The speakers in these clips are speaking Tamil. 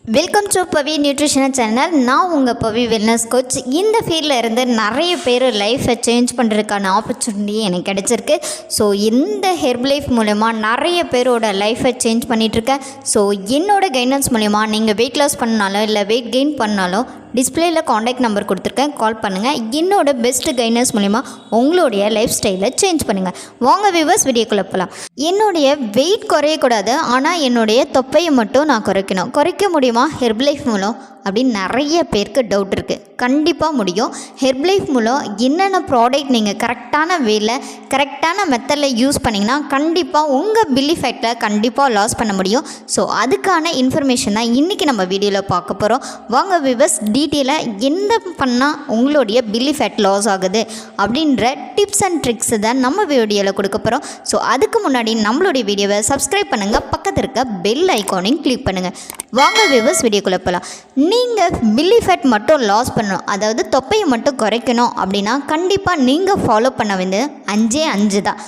Welcome to Pavi nutritional channel. நான் உங்கள் பவி வெல்னஸ் கோச். இந்த ஃபீல்டில் இருந்து நிறைய பேர் லைஃப்பை சேஞ்ச் பண்ணுறதுக்கான ஆப்பர்ச்சுனிட்டி எனக்கு கிடச்சிருக்கு. ஸோ இந்த ஹெர்ப் லைஃப் மூலமா நிறைய பேரோட லைஃப்பை சேஞ்ச் பண்ணிகிட்ருக்கேன். ஸோ என்னோடய கைடன்ஸ் மூலமா நீங்கள் வெயிட் லாஸ் பண்ணாலும் இல்லை வெயிட் கெயின் பண்ணாலும் டிஸ்பிளேயில் காண்டாக்ட் நம்பர் கொடுத்துருக்கேன், கால் பண்ணுங்கள். என்னோட பெஸ்ட் கைடன்ஸ் மூலிமா உங்களுடைய லைஃப் ஸ்டைலை சேஞ்ச் பண்ணுங்கள். வாங்க வியூவர்ஸ், வீடியோக்குள்ளே போகலாம். என்னுடைய வெயிட் குறையக்கூடாது, ஆனால் என்னுடைய தொப்பையை மட்டும் நான் குறைக்க முடியுமா ஹெர்ப் லைஃப் மூலம் அப்படின்னு நிறைய பேருக்கு டவுட் இருக்குது. கண்டிப்பாக முடியும். ஹெர்ப் லைஃப் மூலம் என்னென்ன ப்ராடக்ட் நீங்கள் கரெக்டான வேல கரெக்டான மெத்தடில் யூஸ் பண்ணிங்கன்னா கண்டிப்பாக உங்கள் பில்லி ஃபேட்டில் கண்டிப்பாக லாஸ் பண்ண முடியும். ஸோ அதுக்கான இன்ஃபர்மேஷன் தான் இன்றைக்கி நம்ம வீடியோவில் பார்க்க போகிறோம். வாங்க வியூவர்ஸ், டீட்டெயிலாக என்ன பண்ணால் உங்களுடைய பில்லி ஃபேட் லாஸ் ஆகுது அப்படின்ற டிப்ஸ் அண்ட் ட்ரிக்ஸ் தான் நம்ம வீடியோவில் கொடுக்க போகிறோம். ஸோ அதுக்கு முன்னாடி நம்மளுடைய வீடியோவை சப்ஸ்கிரைப் பண்ணுங்கள், பக்கத்தில் இருக்க பெல் ஐக்கானையும் கிளிக் பண்ணுங்கள். வாங்க வியூவர்ஸ், வீடியோக்குள்ளே போகலாம். நீங்கள் பில்லி ஃபேட் மட்டும் லாஸ் பண்ணணும், அதாவது தொப்பையை மட்டும் குறைக்கணும் அப்படின்னா கண்டிப்பாக நீங்கள் ஃபாலோ பண்ண வேண்டியது 5 தான்.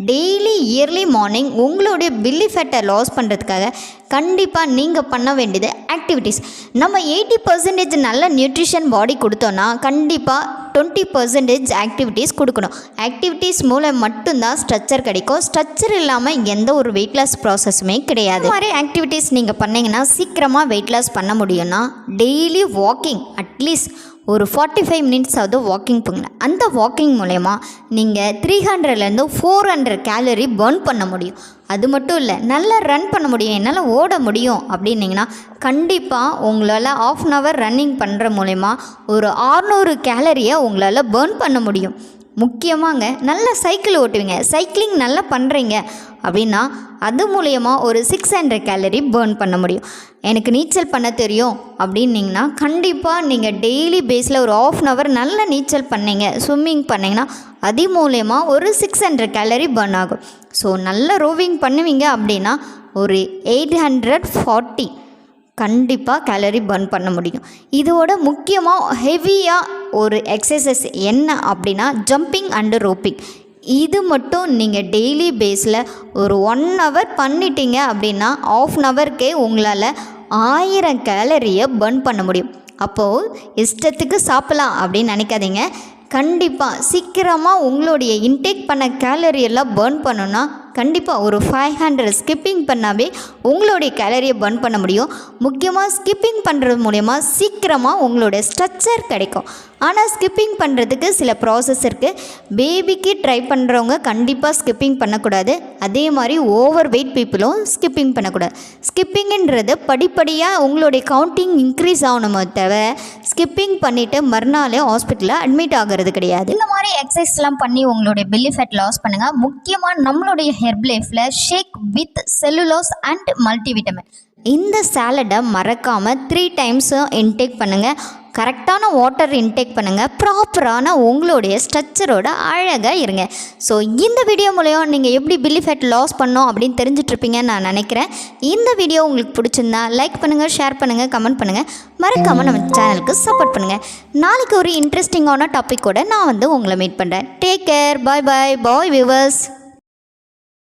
டெய்லி இயர்லி மார்னிங் உங்களுடைய பில்லி ஃபேட்டை லாஸ் பண்ணுறதுக்காக கண்டிப்பாக நீங்கள் பண்ண வேண்டியது ஆக்டிவிட்டீஸ். நம்ம 80% நல்ல நியூட்ரிஷன் பாடி கொடுத்தோன்னா கண்டிப்பாக 20% ஆக்டிவிட்டீஸ் கொடுக்கணும். ஆக்டிவிட்டீஸ் மூலம் மட்டும்தான் ஸ்ட்ரக்சர் கிடைக்கும். ஸ்ட்ரக்சர் இல்லாமல் எந்த ஒரு வெயிட் லாஸ் ப்ராசஸுமே கிடையாது. இந்த மாதிரி ஆக்டிவிட்டீஸ் நீங்கள் பண்ணிங்கன்னா சீக்கிரமாக வெயிட் லாஸ் பண்ண முடியும்னா டெய்லி வாக்கிங் அட்லீஸ்ட் ஒரு 45 மினிட்ஸாவது வாக்கிங் போங்க. அந்த வாக்கிங் மூலயமா நீங்கள் 300லேருந்து 400 கேலரி பர்ன் பண்ண முடியும். அது மட்டும் இல்லை, நல்லா ரன் பண்ண முடியும், என்னால் ஓட முடியும் அப்படின்னிங்கன்னா கண்டிப்பாக உங்களால் ½ அன் ஹவர் ரன்னிங் பண்ணுற மூலயமா ஒரு 600 கேலரியை உங்களால் பர்ன் பண்ண முடியும். முக்கியமாங்க, நல்லா சைக்கிள் ஓட்டுவீங்க, சைக்கிளிங் நல்லா பண்ணுறீங்க அப்படின்னா அது மூலயமா ஒரு 600 கேலரி பர்ன் பண்ண முடியும். எனக்கு நீச்சல் பண்ண தெரியும் அப்படின்னிங்கன்னா கண்டிப்பாக நீங்கள் டெய்லி பேஸில் ஒரு ½ அன் ஹவர் நல்ல நீச்சல் பண்ணீங்க, ஸ்விம்மிங் பண்ணிங்கன்னா அது மூலயமா ஒரு 600 கேலரி பர்ன் ஆகும். ஸோ நல்ல ரோவிங் பண்ணுவீங்க அப்படின்னா ஒரு 840 கண்டிப்பாக கேலரி பர்ன் பண்ண முடியும். இதோட முக்கியமாக ஹெவியாக ஒரு எக்ஸசைஸ் என்ன அப்படின்னா ஜம்பிங் அண்டு ரோப்பிங். இது மட்டும் நீங்கள் டெய்லி பேஸில் ஒரு 1 ஹவர் பண்ணிட்டீங்க அப்படின்னா ½ அன் ஹவருக்கே உங்களால் 1000 கேலரியை பர்ன் பண்ண முடியும். அப்போது இஷ்டத்துக்கு சாப்பிட்லாம் அப்படின்னு நினைக்காதீங்க. கண்டிப்பாக சீக்கிரமாக உங்களுடைய இன்டேக் பண்ண கேலரியெல்லாம் பர்ன் பண்ணணுன்னா கண்டிப்பாக ஒரு 500 ஸ்கிப்பிங் பண்ணாவே உங்களுடைய கேலரியை பர்ன் பண்ண முடியும். முக்கியமாக ஸ்கிப்பிங் பண்ணுறது மூலயமா சீக்கிரமாக உங்களுடைய ஸ்ட்ரக்சர் கிடைக்கும். ஆனால் ஸ்கிப்பிங் பண்ணுறதுக்கு சில ப்ராசஸ் இருக்குது. பேபிக்கு ட்ரை பண்ணுறவங்க கண்டிப்பாக ஸ்கிப்பிங் பண்ணக்கூடாது. அதே மாதிரி ஓவர் வெயிட் பீப்புளும் ஸ்கிப்பிங் பண்ணக்கூடாது. ஸ்கிப்பிங்குன்றது படிப்படியாக உங்களுடைய கவுண்டிங் இன்க்ரீஸ் ஆகணுமோ தவிர ஸ்கிப்பிங் பண்ணிவிட்டு மறுநாள் ஹாஸ்பிட்டலில் அட்மிட் ஆகிறது கிடையாது. இந்த மாதிரி எக்ஸசைஸ்லாம் பண்ணி உங்களுடைய பெல்லி ஃபேட் லாஸ் பண்ணுங்கள். முக்கியமாக நம்மளுடைய ஹெர்ப் லைஃப்பில் shake with cellulose and multivitamin இந்த சாலடை மறக்காமல் 3 times இன்டேக் பண்ணுங்கள். கரெக்டான வாட்டர் இன்டேக் பண்ணுங்கள். ப்ராப்பரான உங்களுடைய ஸ்ட்ரக்சரோட அழகாக இருங்க. ஸோ இந்த வீடியோ மூலம் நீங்கள் எப்படி பில்லி ஃபேட் லாஸ் பண்ணோம் அப்படின்னு தெரிஞ்சிட்ருப்பீங்கன்னு நான் நினைக்கிறேன். இந்த வீடியோ உங்களுக்கு பிடிச்சிருந்தா லைக் பண்ணுங்கள், ஷேர் பண்ணுங்கள், கமெண்ட் பண்ணுங்கள். மறக்காமல் நம்ம சேனலுக்கு சப்போர்ட் பண்ணுங்கள். நாளைக்கு ஒரு இன்ட்ரெஸ்டிங்கான டாப்பிக்கோடு நான் உங்களை மீட் பண்ணுறேன். டேக் கேர், பாய் வியூவர்ஸ்.